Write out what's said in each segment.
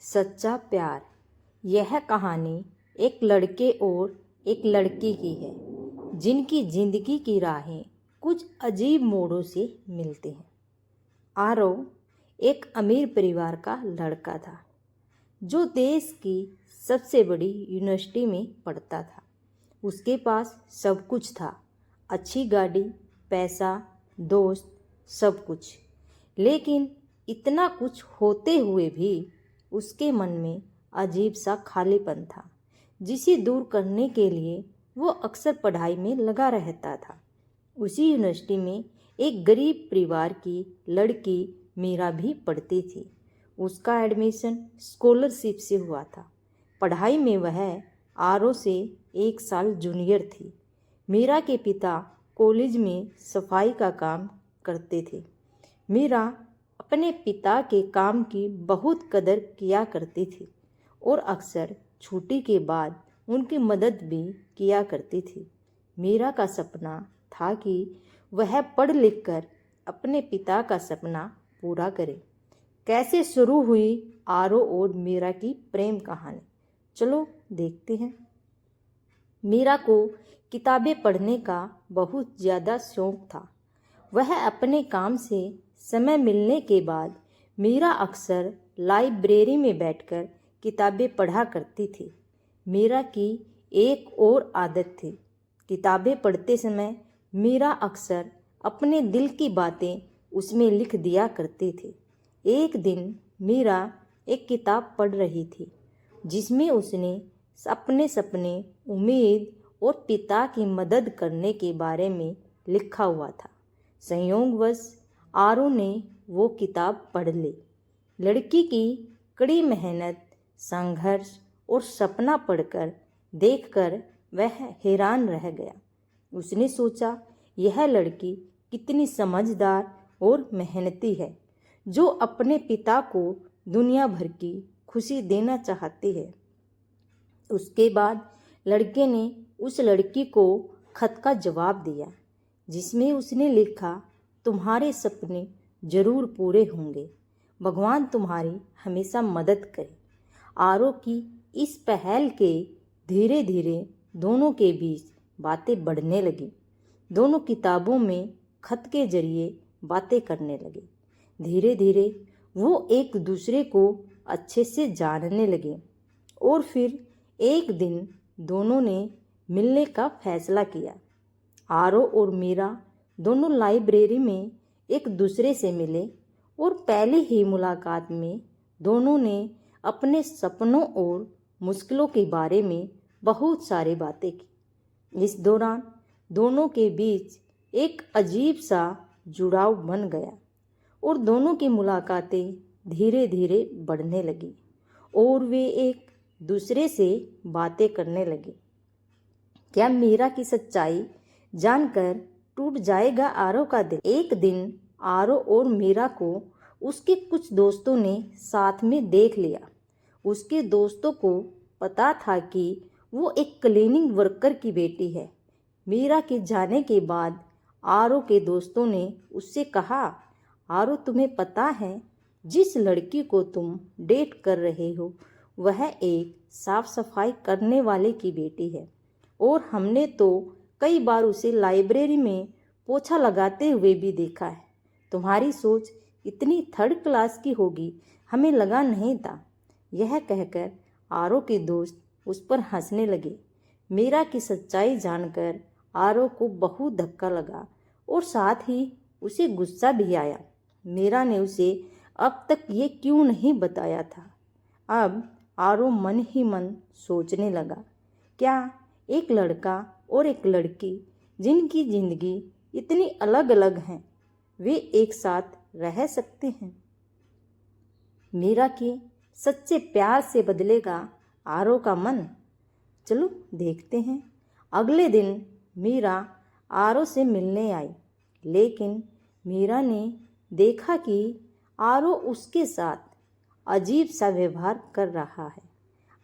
सच्चा प्यार। यह कहानी एक लड़के और एक लड़की की है जिनकी जिंदगी की राहें कुछ अजीब मोड़ों से मिलती हैं। आरव एक अमीर परिवार का लड़का था जो देश की सबसे बड़ी यूनिवर्सिटी में पढ़ता था। उसके पास सब कुछ था, अच्छी गाड़ी, पैसा, दोस्त, सब कुछ। लेकिन इतना कुछ होते हुए भी उसके मन में अजीब सा खालीपन था जिसे दूर करने के लिए वो अक्सर पढ़ाई में लगा रहता था। उसी यूनिवर्सिटी में एक गरीब परिवार की लड़की मीरा भी पढ़ती थी। उसका एडमिशन स्कॉलरशिप से हुआ था। पढ़ाई में वह आरव से 1 साल जूनियर थी। मीरा के पिता कॉलेज में सफाई का काम करते थे। मीरा अपने पिता के काम की बहुत कदर किया करती थी और अक्सर छुट्टी के बाद उनकी मदद भी किया करती थी। मीरा का सपना था कि वह पढ़ लिख कर अपने पिता का सपना पूरा करे। कैसे शुरू हुई आरव और मीरा की प्रेम कहानी, चलो देखते हैं। मीरा को किताबें पढ़ने का बहुत ज़्यादा शौक था। वह अपने काम से समय मिलने के बाद मीरा अक्सर लाइब्रेरी में बैठकर किताबें पढ़ा करती थी। मीरा की एक और आदत थी। किताबें पढ़ते समय मीरा अक्सर अपने दिल की बातें उसमें लिख दिया करती थी। एक दिन मीरा एक किताब पढ़ रही थी जिसमें उसने अपने सपने, उम्मीद और पिता की मदद करने के बारे में लिखा हुआ था। संयोगवश आरव ने वो किताब पढ़ ली। लड़की की कड़ी मेहनत, संघर्ष और सपना पढ़कर देखकर वह हैरान रह गया। उसने सोचा, यह लड़की कितनी समझदार और मेहनती है जो अपने पिता को दुनिया भर की खुशी देना चाहती है। उसके बाद लड़के ने उस लड़की को खत का जवाब दिया जिसमें उसने लिखा, तुम्हारे सपने जरूर पूरे होंगे, भगवान तुम्हारी हमेशा मदद करे। आरव की इस पहल के धीरे धीरे दोनों के बीच बातें बढ़ने लगी। दोनों किताबों में खत के जरिए बातें करने लगे। धीरे धीरे वो एक दूसरे को अच्छे से जानने लगे और फिर एक दिन दोनों ने मिलने का फैसला किया। आरव और मीरा दोनों लाइब्रेरी में एक दूसरे से मिले और पहली ही मुलाकात में दोनों ने अपने सपनों और मुश्किलों के बारे में बहुत सारी बातें की। इस दौरान दोनों के बीच एक अजीब सा जुड़ाव बन गया और दोनों की मुलाकातें धीरे धीरे बढ़ने लगी और वे एक दूसरे से बातें करने लगे। क्या मीरा की सच्चाई जानकर टूट जाएगा आरव का दिल? एक दिन आरव और मीरा को उसके कुछ दोस्तों ने साथ में देख लिया। उसके दोस्तों को पता था कि वो एक क्लीनिंग वर्कर की बेटी है। मीरा के जाने के बाद आरव के दोस्तों ने उससे कहा, आरव तुम्हें पता है जिस लड़की को तुम डेट कर रहे हो वह एक साफ सफाई करने वाले की बेटी है और हमने तो कई बार उसे लाइब्रेरी में पोछा लगाते हुए भी देखा है। तुम्हारी सोच इतनी थर्ड क्लास की होगी हमें लगा नहीं था। यह कहकर आरव के दोस्त उस पर हंसने लगे। मीरा की सच्चाई जानकर आरव को बहुत धक्का लगा और साथ ही उसे गुस्सा भी आया। मीरा ने उसे अब तक ये क्यों नहीं बताया था। अब आरव मन ही मन सोचने लगा, क्या एक लड़का और एक लड़की जिनकी जिंदगी इतनी अलग अलग हैं, वे एक साथ रह सकते हैं? मीरा के सच्चे प्यार से बदलेगा आरव का मन? चलो देखते हैं। अगले दिन मीरा आरव से मिलने आई, लेकिन मीरा ने देखा कि आरव उसके साथ अजीब सा व्यवहार कर रहा है।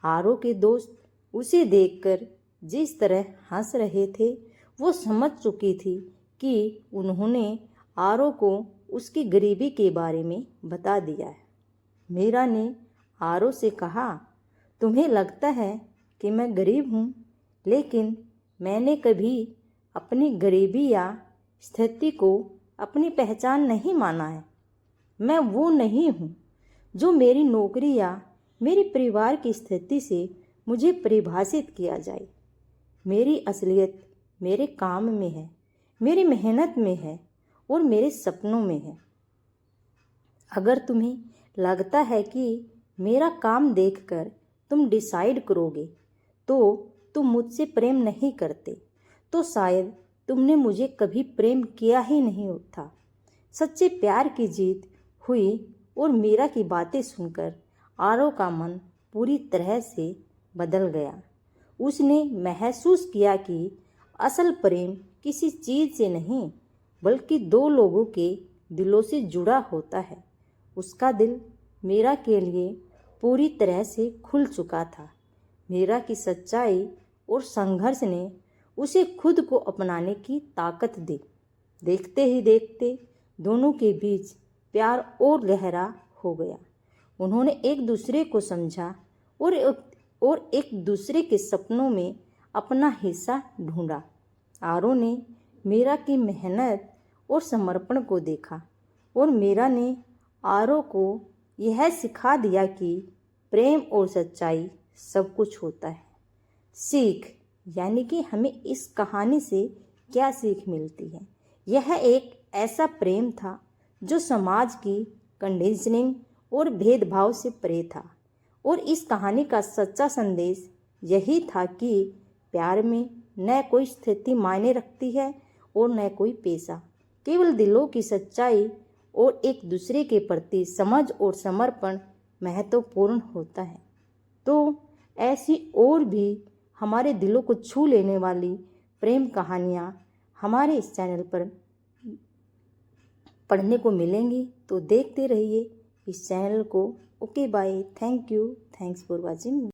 आरव के दोस्त उसे देखकर जिस तरह हंस रहे थे वो समझ चुकी थी कि उन्होंने आरव को उसकी गरीबी के बारे में बता दिया है। मीरा ने आरव से कहा, तुम्हें लगता है कि मैं गरीब हूँ, लेकिन मैंने कभी अपनी गरीबी या स्थिति को अपनी पहचान नहीं माना है। मैं वो नहीं हूँ जो मेरी नौकरी या मेरे परिवार की स्थिति से मुझे परिभाषित किया जाए। मेरी असलियत मेरे काम में है, मेरी मेहनत में है और मेरे सपनों में है। अगर तुम्हें लगता है कि मेरा काम देखकर तुम डिसाइड करोगे तो तुम मुझसे प्रेम नहीं करते, तो शायद तुमने मुझे कभी प्रेम किया ही नहीं था। सच्चे प्यार की जीत हुई और मीरा की बातें सुनकर आरव का मन पूरी तरह से बदल गया। उसने महसूस किया कि असल प्रेम किसी चीज़ से नहीं बल्कि दो लोगों के दिलों से जुड़ा होता है। उसका दिल मीरा के लिए पूरी तरह से खुल चुका था। मीरा की सच्चाई और संघर्ष ने उसे खुद को अपनाने की ताकत दी। देखते ही देखते दोनों के बीच प्यार और गहरा हो गया। उन्होंने एक दूसरे को समझा और एक दूसरे के सपनों में अपना हिस्सा ढूंढा। आरव ने मीरा की मेहनत और समर्पण को देखा और मीरा ने आरव को यह सिखा दिया कि प्रेम और सच्चाई सब कुछ होता है। सीख यानी कि हमें इस कहानी से क्या सीख मिलती है? यह एक ऐसा प्रेम था जो समाज की कंडीशनिंग और भेदभाव से परे था, और इस कहानी का सच्चा संदेश यही था कि प्यार में न कोई स्थिति मायने रखती है और न कोई पैसा। केवल दिलों की सच्चाई और एक दूसरे के प्रति समझ और समर्पण महत्वपूर्ण होता है। तो ऐसी और भी हमारे दिलों को छू लेने वाली प्रेम कहानियाँ हमारे इस चैनल पर पढ़ने को मिलेंगी, तो देखते रहिए इस चैनल को। Okay bye, thank you, thanks for watching.